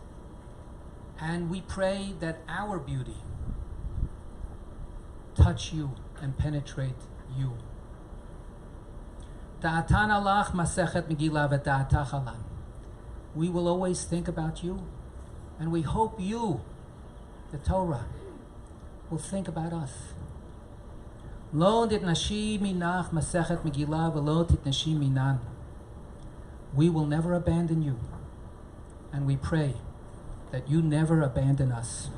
and we pray that our beauty touch you and penetrate you. Da'atan alach Masechet Megillah v'da'atach alan. We will always think about you, and we hope you, the Torah, will think about us. Lo titnashi minach Masechet Megillah v'lo titnashi minan. We will never abandon you, and we pray that you never abandon us.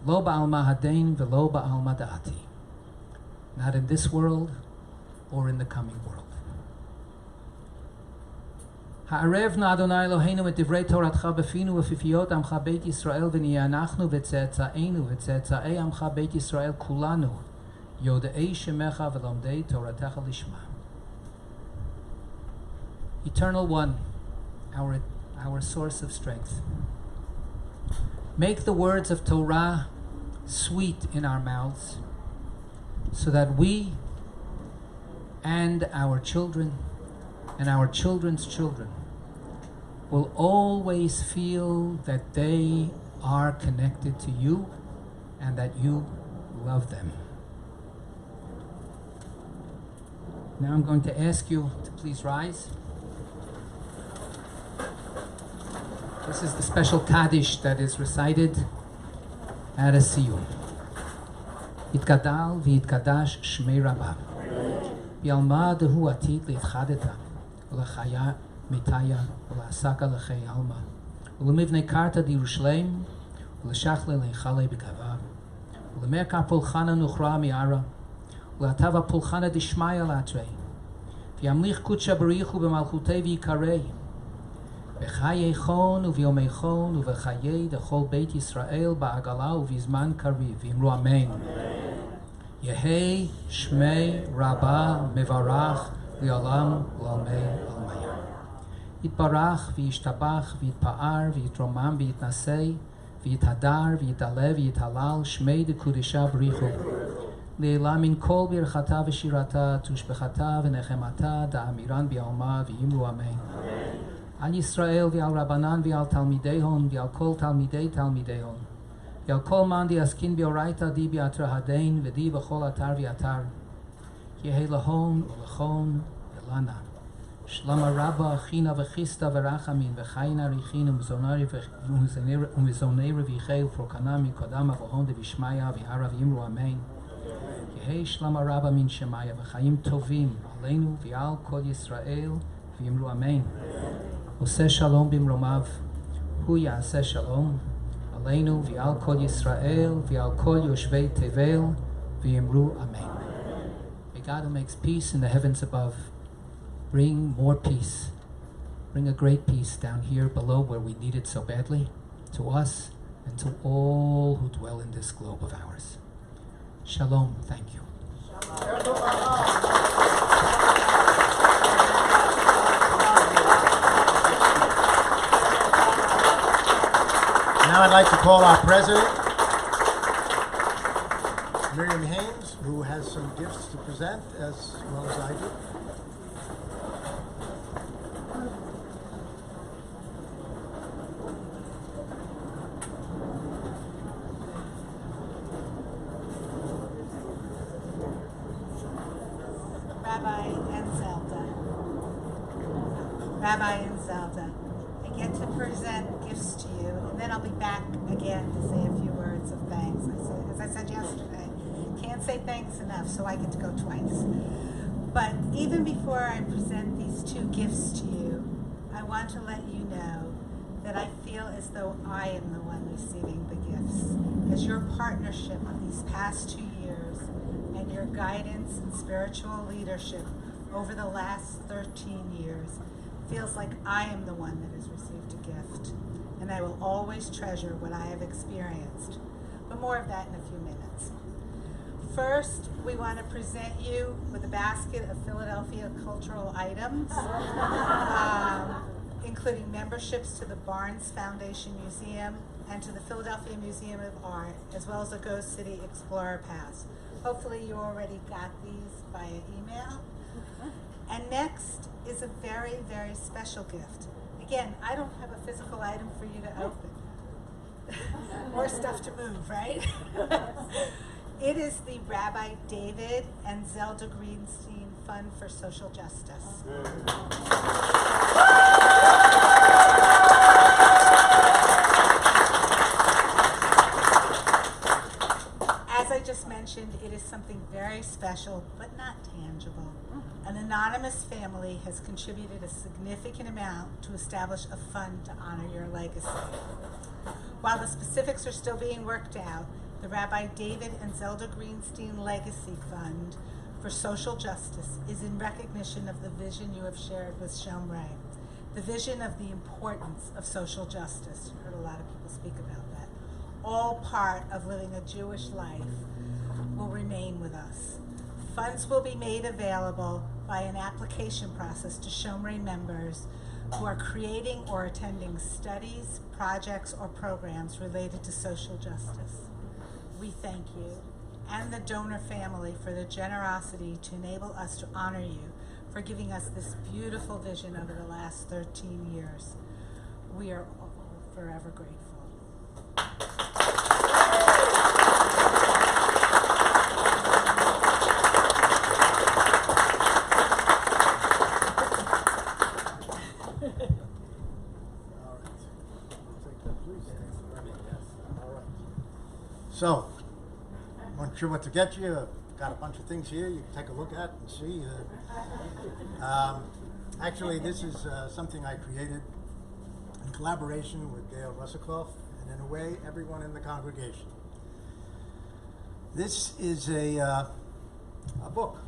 Lo ba'alma hadain v'lo ba'alma da'ati. Not in this world or in the coming world. Ha'arevna Adonai Eloheinu et divrei Toratcha b'finu v'fifiyot amcha Beit Yisrael v'niyeh anachnu v'tze'etzaeinu v'tze'etzaei amcha Beit Yisrael kulanu yodei shemecha v'lomdei Toratecha lishma. Eternal One, our source of strength, make the words of Torah sweet in our mouths, so that we and our children and our children's children will always feel that they are connected to you and that you love them. Now I'm going to ask you to please rise. This is the special Kaddish that is recited at a siyum. Yitgadal v'yitkadash Shmei Rabbi. Yalma dehu atit li'itchadeta ulachaya mitaya ula'asaka l'chei alma u'lemivnei karta d'Yerushalayim u'l'shachle le'chalei b'kava u'lemerkar pulchana nuchra mi'ara u'l'atava pulchana d'ishmaya l'atrei v'yamlich kutsha b'richu b'malchutei v'yikarei v'chayeichon u'v'yomeichon u'v'chayei d'chol Beit Yisrael ba'agala u'v'zman kariv v'imru amen. Yehei Shmei Rabba Mevarach Li'olam L'Olmei Olmaya. Yitbarach v'yishtabach v'yitpa'ar v'yitromam v'yitnasei v'yithadar v'yitalev v'yithalal Shmei D'Kudisha B'richu Le'elam min kol birchata v'shirata tushbechata v'nechemata da'amiran b'yalma v'yimru amen. Al Yisrael v'al Rabbanan v'al Talmidehon v'al kol Talmidei Talmidehon Yal kol man di askin bioraita di biatra hadein v'di b'chol atar v'atar Yehi lahon u'lachon v'lana Shlama Rabba Achina V'chista V'rachamin V'chayna Richin Umizonei Revicheu Frokanami Kodama V'hon V'ishmaya V'hara V'imru Amen. Yehei Shlama Rabba Min Shemaya V'chayim Tovim Aleinu V'al Kol Yisrael V'imru Amen. Oseh Shalom B'imromav Hu Ya'aseh Shalom Aleinu V'al Kol Yisrael V'al Kol Yoshvei Tevel V'imru Amen. May God who makes peace in the heavens above bring more peace. Bring a great peace down here below where we need it so badly, to us and to all who dwell in this globe of ours. Shalom. Thank you. Now I'd like to call our president, Miriam Haynes, who has some gifts to present as well as I do. Rabbi and Zelda, I get to present gifts to you, and then I'll be back again to say a few words of thanks. As I said yesterday, can't say thanks enough, so I get to go twice. But even before I present these two gifts to you, I want to let you know that I feel as though I am the one receiving the gifts, as your partnership these past 2 years and your guidance and spiritual leadership over the last 13 years feels like I am the one that has received a gift, and I will always treasure what I have experienced. But more of that in a few minutes. First, we want to present you with a basket of Philadelphia cultural items, including memberships to the Barnes Foundation Museum and to the Philadelphia Museum of Art, as well as a Go City Explorer Pass. Hopefully you already got these via email. And next is a very, very special gift. Again, I don't have a physical item for you to open. More stuff to move, right? It is the Rabbi David and Zelda Greenstein Fund for Social Justice. As I just mentioned, it is something very special, but not tangible. An anonymous family has contributed a significant amount to establish a fund to honor your legacy. While the specifics are still being worked out, the Rabbi David and Zelda Greenstein Legacy Fund for Social Justice is in recognition of the vision you have shared with Shomrei, the vision of the importance of social justice. You heard a lot of people speak about that. All part of living a Jewish life will remain with us. Funds will be made available by an application process to Shomrei members who are creating or attending studies, projects, or programs related to social justice. We thank you and the donor family for the generosity to enable us to honor you for giving us this beautiful vision over the last 13 years. We are all forever grateful. So, I'm not sure what to get you. I've got a bunch of things here you can take a look at and see. Actually, this is something I created in collaboration with Dale Russakoff and, in a way, everyone in the congregation. This is a book,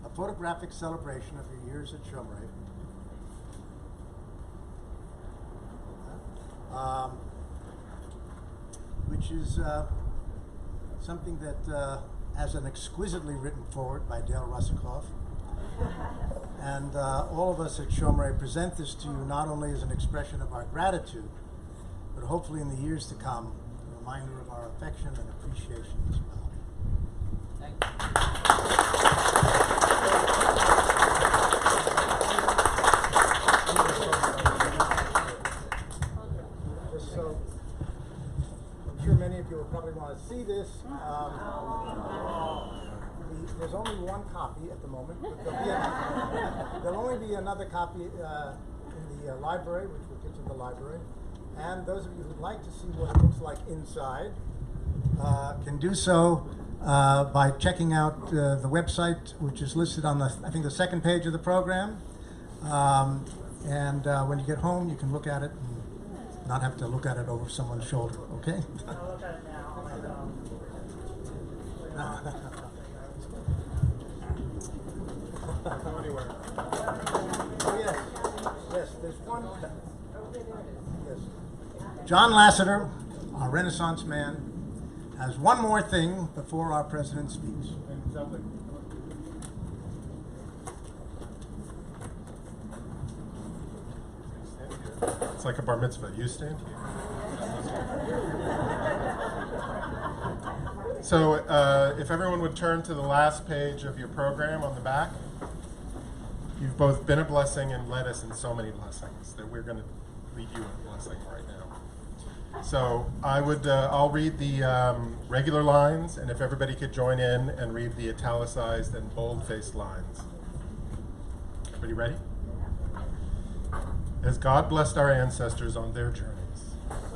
a photographic celebration of your years at Shomrei. Which is something that has an exquisitely written foreword by Dale Russakoff. And all of us at Shomrei present this to you not only as an expression of our gratitude, but hopefully in the years to come, a reminder of our affection and appreciation as well. Thank you. Just so, I'm sure many of you will probably want to see this. there's only one copy at the moment. But there'll only be another copy in the library, which we'll get to the library. And those of you who'd like to see what it looks like inside can do so by checking out the website, which is listed on I think the second page of the program. And when you get home, you can look at it and not have to look at it over someone's shoulder, okay? I'll look at it now. Oh, yes. Yes, there's one. Yes. John Lasseter, our Renaissance man, has one more thing before our president speaks. It's like a bar mitzvah. You stand here. So if everyone would turn to the last page of your program on the back. You've both been a blessing and led us in so many blessings that we're going to lead you in a blessing right now. So I'll read the regular lines, and if everybody could join in and read the italicized and bold-faced lines. Everybody ready? As God blessed our ancestors on their journeys,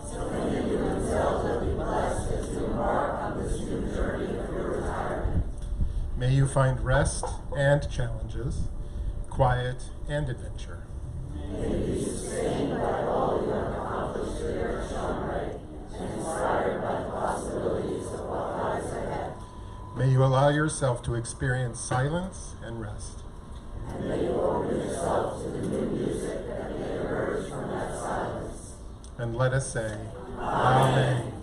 so may you themselves be blessed as you embark on this new journey of your retirement. may you find rest and challenges, quiet and adventure. May you be sustained by all you have accomplished here at Shomrei, and inspired by the possibilities of what lies ahead. May you allow yourself to experience silence and rest. And may you open yourself to the new music that may emerge from that silence. And let us say, Amen.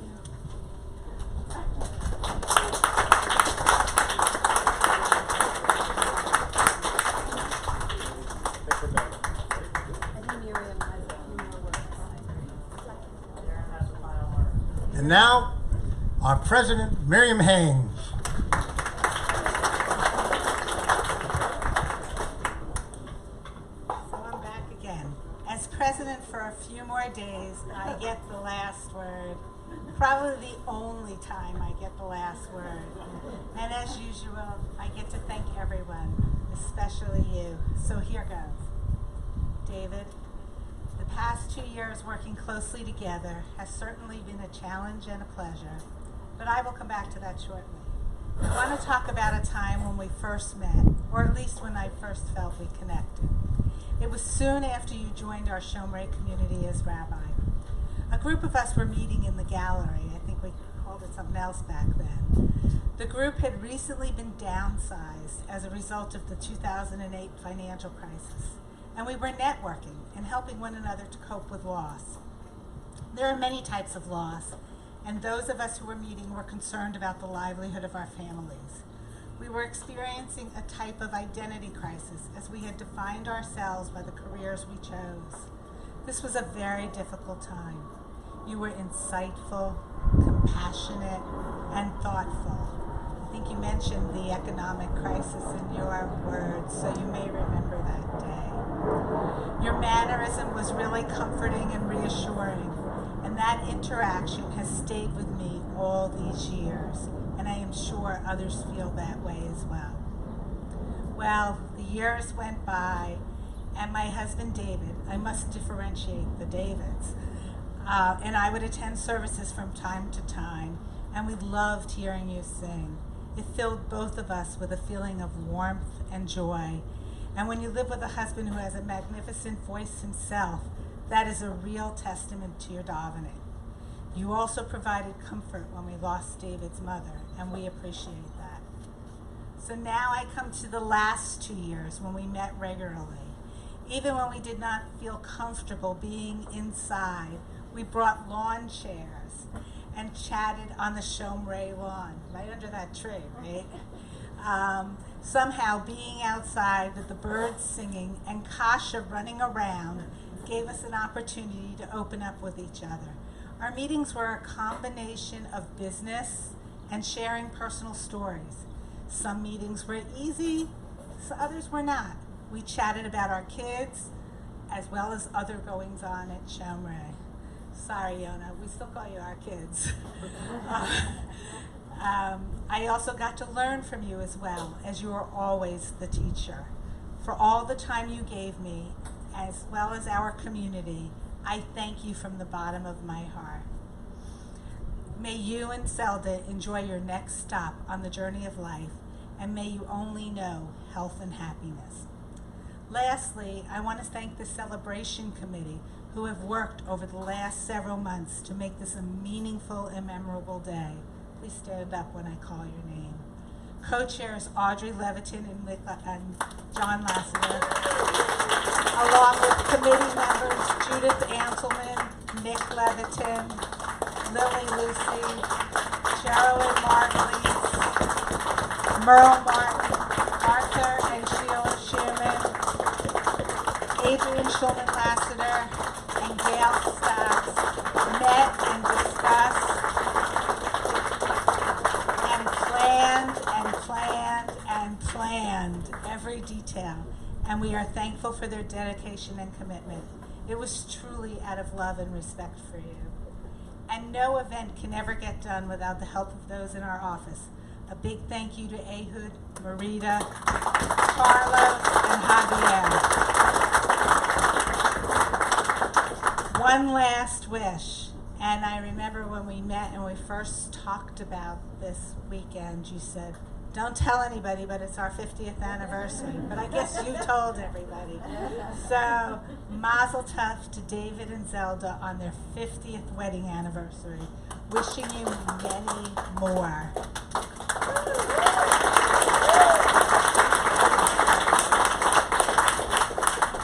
And now, our president, Miriam Haynes. As president for a few more days, I get the last word. Probably the only time I get the last word. And as usual, I get to thank everyone, especially you. So here goes. David, the past 2 years working closely together has certainly been a challenge and a pleasure, but I will come back to that shortly. I want to talk about a time when we first met, or at least when I first felt we connected. It was soon after you joined our Shomrei community as rabbi. A group of us were meeting in the gallery. I think we called it something else back then. The group had recently been downsized as a result of the 2008 financial crisis, and we were networking and helping one another to cope with loss. There are many types of loss, and those of us who were meeting were concerned about the livelihood of our families. We were experiencing a type of identity crisis as we had defined ourselves by the careers we chose. This was a very difficult time. You were insightful, compassionate, and thoughtful. I think you mentioned the economic crisis in your words, so you may remember that day. Your mannerism was really comforting and reassuring, and that interaction has stayed with me all these years. And I am sure others feel that way as well. Well, the years went by, and my husband David, I must differentiate the Davids, and I would attend services from time to time, and we loved hearing you sing. It filled both of us with a feeling of warmth and joy. And when you live with a husband who has a magnificent voice himself, that is a real testament to your davening. You also provided comfort when we lost David's mother, and we appreciate that. So now I come to the last 2 years when we met regularly. Even when we did not feel comfortable being inside, we brought lawn chairs and chatted on the Shomrei lawn, right under that tree, right? Somehow being outside with the birds singing and Kasha running around gave us an opportunity to open up with each other. Our meetings were a combination of business and sharing personal stories. Some meetings were easy, so others were not. We chatted about our kids, as well as other goings-on at Shomrei. Sorry, Yona, we still call you our kids. I also got to learn from you as well, as you are always the teacher. For all the time you gave me, as well as our community, I thank you from the bottom of my heart. May you and Zelda enjoy your next stop on the journey of life, and may you only know health and happiness. Lastly, I want to thank the celebration committee who have worked over the last several months to make this a meaningful and memorable day. Please stand up when I call your name. Co-chairs Audrey Levitin and John Lassiter, along with committee members Judith Anselman, Nick Levitin, Lily Lucy, Geraldine Martley, Merle Martin, Arthur and Sheila Shearman, Adrian Schulman Lassiter, and Gail Stocks met and discussed and planned every detail, and we are thankful for their dedication and commitment. It was truly out of love and respect for you. And no event can ever get done without the help of those in our office. A big thank you to Ehud, Marita, Carlos, and Javier. One last wish. And I remember when we met and we first talked about this weekend, you said, don't tell anybody, but it's our 50th anniversary. But I guess you told everybody. So, mazel tov to David and Zelda on their 50th wedding anniversary. Wishing you many more.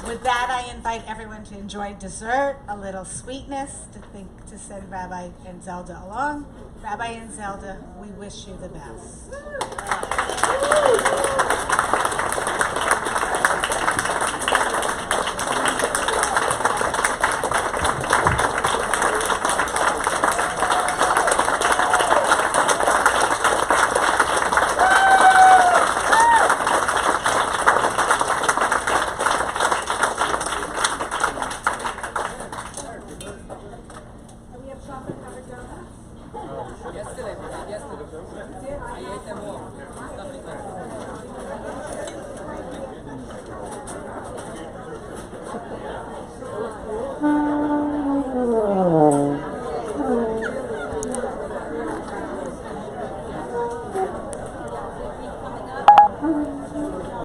With that, I invite everyone to enjoy dessert, a little sweetness to send Rabbi and Zelda along. Rabbi and Zelda, we wish you the best.